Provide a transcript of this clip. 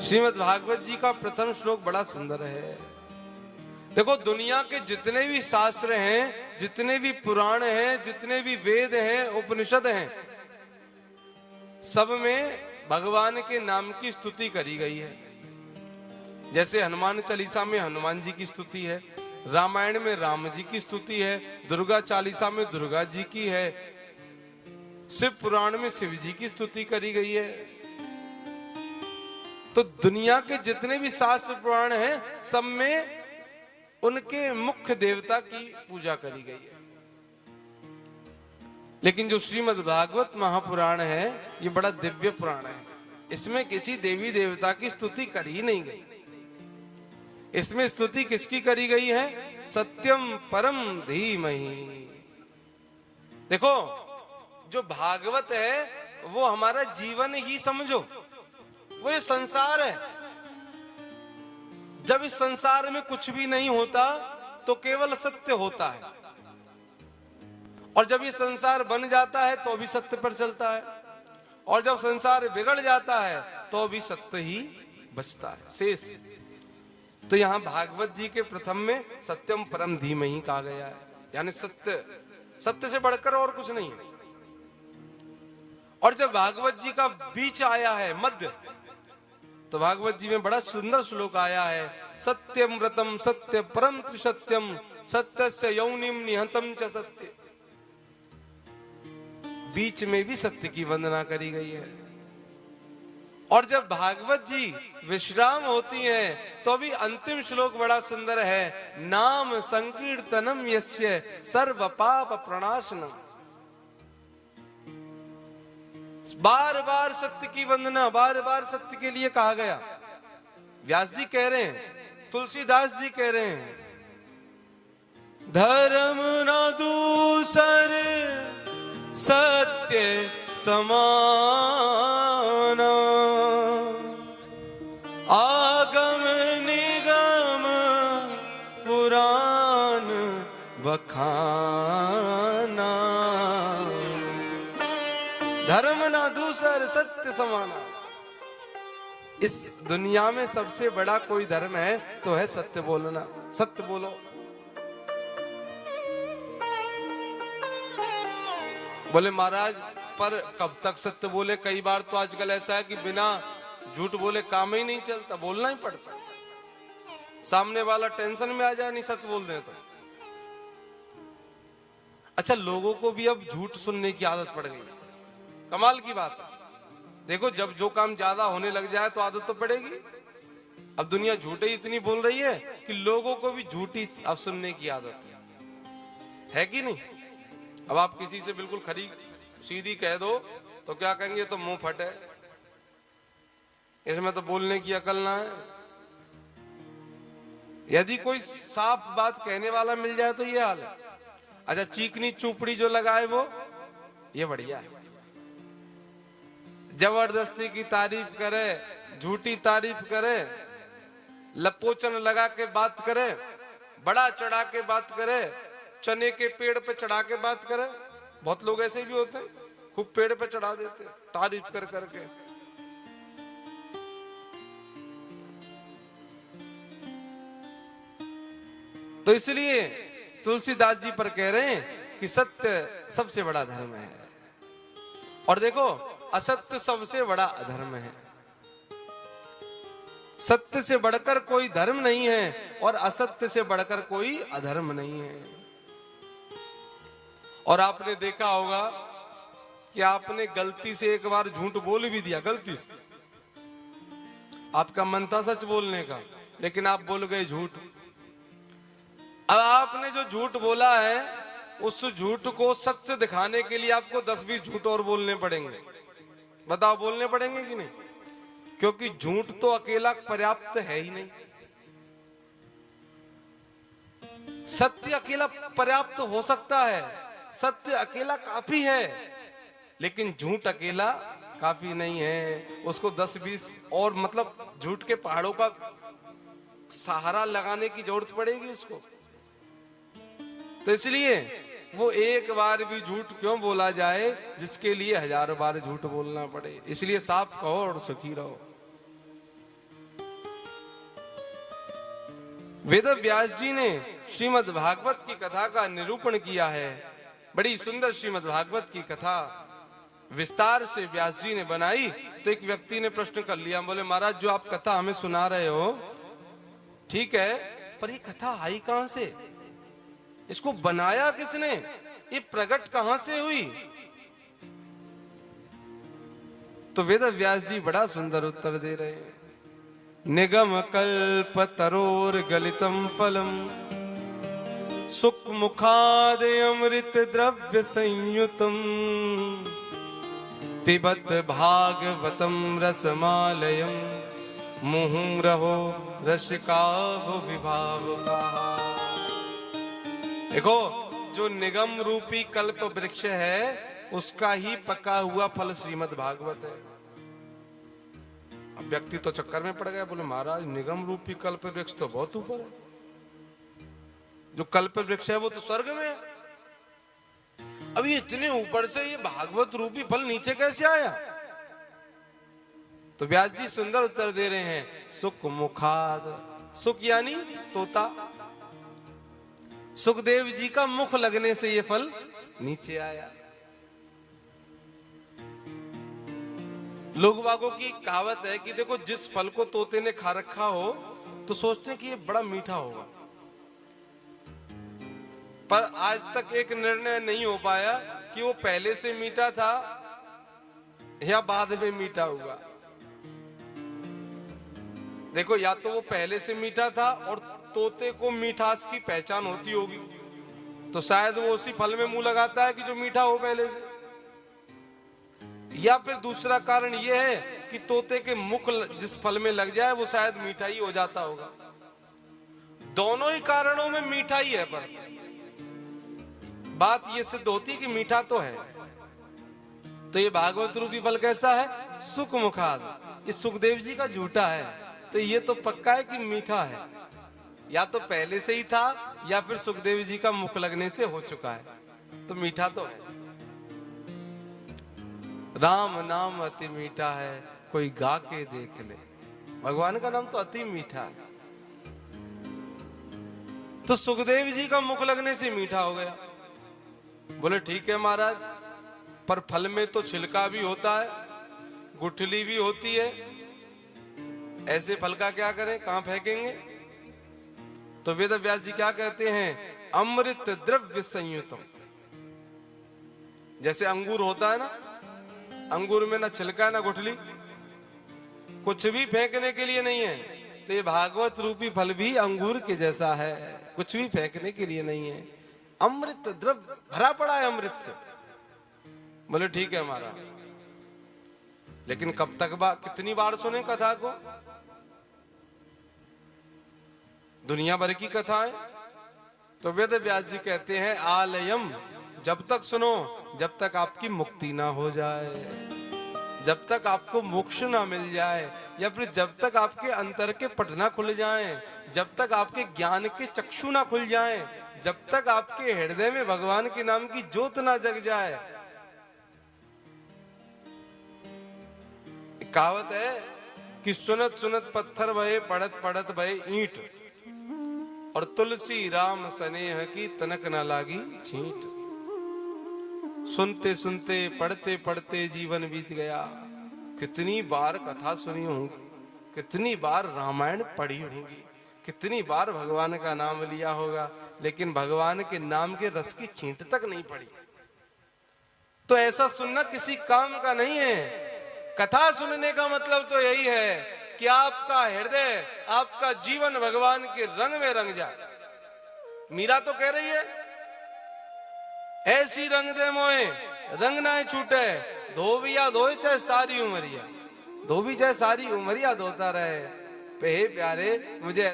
श्रीमद् भागवत जी का प्रथम श्लोक बड़ा सुंदर है। देखो, दुनिया के जितने भी शास्त्र हैं, जितने भी पुराण हैं, जितने भी वेद हैं, उपनिषद हैं, सब में भगवान के नाम की स्तुति करी गई है। जैसे हनुमान चालीसा में हनुमान जी की स्तुति है, रामायण में राम जी की स्तुति है, दुर्गा चालीसा में दुर्गा जी की है, शिव पुराण में शिव जी की स्तुति करी गई है। तो दुनिया के जितने भी शास्त्र पुराण हैं, सब में उनके मुख्य देवता की पूजा करी गई है। लेकिन जो श्रीमद् भागवत महापुराण है, ये बड़ा दिव्य पुराण है। इसमें किसी देवी देवता की स्तुति करी नहीं गई। इसमें स्तुति किसकी करी गई है? सत्यम परम धीमहि। देखो, जो भागवत है वो हमारा जीवन ही समझो, वो ये संसार है। जब इस संसार में कुछ भी नहीं होता तो केवल सत्य होता है, और जब ये संसार बन जाता है तो भी सत्य पर चलता है, और जब संसार बिगड़ जाता है तो भी सत्य ही बचता है शेष। तो यहां भागवत जी के प्रथम में सत्यम परम धीमहि कहा गया है, यानी सत्य, सत्य से बढ़कर और कुछ नहीं है। और जब भागवत जी का बीच आया है, मध्य, तो भागवत जी में बड़ा सुंदर श्लोक आया है, सत्यम व्रतम सत्य परम त्रिसत्यम सत्यस्य यौनिम निहतम च सत्य। बीच में भी सत्य की वंदना करी गई है। और जब भागवत जी विश्राम होती हैं तो भी अंतिम श्लोक बड़ा सुंदर है, नाम संकीर्तनम यस्य सर्व पाप प्रणाशनम। बार बार सत्य की वंदना, बार बार सत्य के लिए कहा गया। व्यास जी कह रहे हैं, तुलसीदास जी कह रहे हैं, धर्म न दूसर सत्य समान, आगम निगम पुराण बखाना, धर्म ना दूसर सत्य समाना। इस दुनिया में सबसे बड़ा कोई धर्म है तो है सत्य बोलना। सत्य बोलो। बोले महाराज, पर कब तक सत्य बोले? कई बार तो आजकल ऐसा है कि बिना झूठ बोले काम ही नहीं चलता, बोलना ही पड़ता। सामने वाला टेंशन में आ जाए नहीं सच बोल दे तो। अच्छा, लोगों को भी अब झूठ सुनने की आदत पड़ गई। कमाल की बात है। देखो, जब जो काम ज्यादा होने लग जाए तो आदत तो पड़ेगी। अब दुनिया झूठे ही इतनी बोल रही है कि लोगों को भी झूठी अब सुनने की आदत है कि नहीं? अब आप किसी से बिल्कुल खरी सीधी कह दो तो क्या कहेंगे? तो मुंह फट है, इसमें तो बोलने की अकल ना है। यदि कोई साफ बात कहने वाला मिल जाए तो ये हाल है। अच्छा, चीकनी चुपड़ी जो लगाए वो, ये बढ़िया है। जबरदस्ती की तारीफ करे, झूठी तारीफ करे, लपोचन लगा के बात करे, बड़ा चढ़ा के बात करे, चने के पेड़ पे चढ़ा के बात करे। बहुत लोग ऐसे भी होते हैं, खूब पेड़ पे चढ़ा देते तारीफ कर करके। तो इसलिए तुलसीदास जी पर कह रहे हैं कि सत्य सबसे बड़ा धर्म है। और देखो, असत्य सबसे बड़ा अधर्म है। सत्य से बढ़कर कोई धर्म नहीं है और असत्य से बढ़कर कोई अधर्म नहीं है। और आपने देखा होगा कि आपने गलती से एक बार झूठ बोल भी दिया, गलती से। आपका मन था सच बोलने का, लेकिन आप बोल गए झूठ। अब आपने जो झूठ बोला है, उस झूठ को सत्य दिखाने के लिए आपको 10-20 झूठ और बोलने पड़ेंगे। बताओ, बोलने पड़ेंगे कि नहीं? क्योंकि झूठ तो अकेला पर्याप्त है ही नहीं। सत्य अकेला पर्याप्त हो सकता है, सत्य अकेला काफी है, लेकिन झूठ अकेला काफी नहीं है। उसको 10-20 और, मतलब झूठ के पहाड़ों का सहारा लगाने की जरूरत पड़ेगी उसको। तो इसलिए वो एक बार भी झूठ क्यों बोला जाए जिसके लिए 1000 बार झूठ बोलना पड़े। इसलिए साफ कहो और सुखी रहो। वेद व्यास जी ने श्रीमद् भागवत की कथा का निरूपण किया है। बड़ी सुंदर श्रीमद् भागवत की कथा विस्तार से व्यास जी ने बनाई। तो एक व्यक्ति ने प्रश्न कर लिया, बोले महाराज जो आप कथा हमें सुना रहे हो ठीक है, पर ये कथा आई कहां से, इसको बनाया किसने, ये प्रकट कहां से हुई। तो वेद व्यास जी बड़ा सुंदर उत्तर दे रहे हैं। निगम कल्प तरोर गलितम फलम सुख मुखाद अमृत द्रव्य संयुतम पिबत भागवतम रसमालयम मुहुरहो रसिकाभ विभावका। देखो जो निगम रूपी कल्प वृक्ष है उसका ही पका हुआ फल श्रीमद् भागवत है। अब व्यक्ति तो चक्कर में पड़ गया, बोले महाराज निगम रूपी कल्प वृक्ष तो बहुत ऊपर है, जो कल्प वृक्ष है वो तो स्वर्ग में है, अभी इतने ऊपर से ये भागवत रूपी फल नीचे कैसे आया। तो व्यास जी सुंदर उत्तर दे रहे हैं, सुख मुखाद, सुख यानी तोता, सुखदेव जी का मुख लगने से ये फल नीचे आया। लोग बागों की कहावत है कि देखो जिस फल को तोते ने खा रखा हो तो सोचते हैं कि ये बड़ा मीठा होगा, पर आज तक एक निर्णय नहीं हो पाया कि वो पहले से मीठा था या बाद में मीठा हुआ। देखो या तो वो पहले से मीठा था और तोते को मीठास की पहचान होती होगी, तो शायद वो उसी फल में मुंह लगाता है कि जो मीठा हो पहले से, या फिर दूसरा कारण ये है कि तोते के मुख जिस फल में लग जाए वो शायद मीठा ही हो जाता होगा। दोनों ही कारणों में मीठा ही है, पर बात ये सिद्ध होती कि मीठा तो है। तो ये भागवत रूपी फल कैसा है, सुख मुखाद, ये सुखदेव जी का झूठा है, तो ये तो पक्का है कि मीठा है, या तो पहले से ही था या फिर सुखदेव जी का मुख लगने से हो चुका है, तो मीठा तो है। राम नाम अति मीठा है, कोई गा के देख ले, भगवान का नाम तो अति मीठा है। तो सुखदेव जी का मुख लगने से मीठा हो गया। बोले ठीक है महाराज, पर फल में तो छिलका भी होता है, गुठली भी होती है, ऐसे फल का क्या करें, कहां फेंकेंगे। तो वेद व्यास जी क्या कहते हैं, अमृत द्रव्य संयुतम। जैसे अंगूर होता है ना, अंगूर में ना छिलका ना गुठली, कुछ भी फेंकने के लिए नहीं है, तो ये भागवत रूपी फल भी अंगूर के जैसा है, कुछ भी फेंकने के लिए नहीं है, अमृत द्रव्य भरा पड़ा है अमृत से। बोले ठीक है हमारा, लेकिन कब तक कितनी बार सुने कथा को, दुनिया भर की कथा है। तो वेद व्यास जी कहते हैं आलयम, जब तक सुनो जब तक आपकी मुक्ति ना हो जाए, जब तक आपको मोक्ष ना मिल जाए, या फिर जब तक आपके अंतर के पट ना खुल जाएं, जब तक आपके ज्ञान के चक्षु ना खुल जाएं, जब तक आपके हृदय में भगवान के नाम की ज्योत ना जग जाए। कहावत है कि सुनत सुनत पत्थर भये, पढ़त पढ़त भये ईंट, और तुलसी राम स्नेह की तनक न लागी छींट। सुनते सुनते पढ़ते पढ़ते जीवन बीत गया। कितनी बार कथा सुनी होंगी, कितनी बार रामायण पढ़ी होगी, कितनी बार भगवान का नाम लिया होगा, लेकिन भगवान के नाम के रस की छींट तक नहीं पड़ी। तो ऐसा सुनना किसी काम का नहीं है। कथा सुनने का मतलब तो यही है कि आपका हृदय, आपका जीवन भगवान के रंग में रंग जाए। मीरा तो कह रही है, ऐसी रंग दे मोए रंग ना छूटे, धोबिया धोए चाहे सारी उमरिया, धोबी चाहे सारी उमरिया धोता रहे। पे प्यारे मुझे